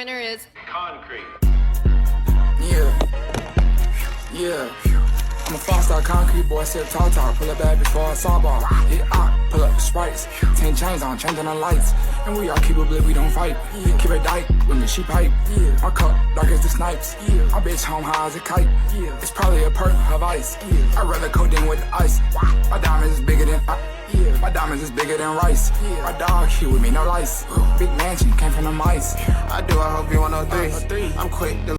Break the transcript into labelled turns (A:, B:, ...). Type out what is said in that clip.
A: winner is
B: Concrete.
C: Yeah. I'm a five-star concrete boy, sip tall talk, pull up bag before I saw ball. Hit out, pull up the sprites, 10 chains on, changing the lights. And we all keep it lit, we don't fight. Keep it tight, with me, she pipe. My cup, dark as the snipes. My bitch home high as a kite. It's probably a perk of ice. I'd rather codeine with the ice. My diamonds is bigger than my diamonds is bigger than rice. My dog here with me, no lice. Big mansion, came from the mice.
D: I do, I hope you 103. I'm quick to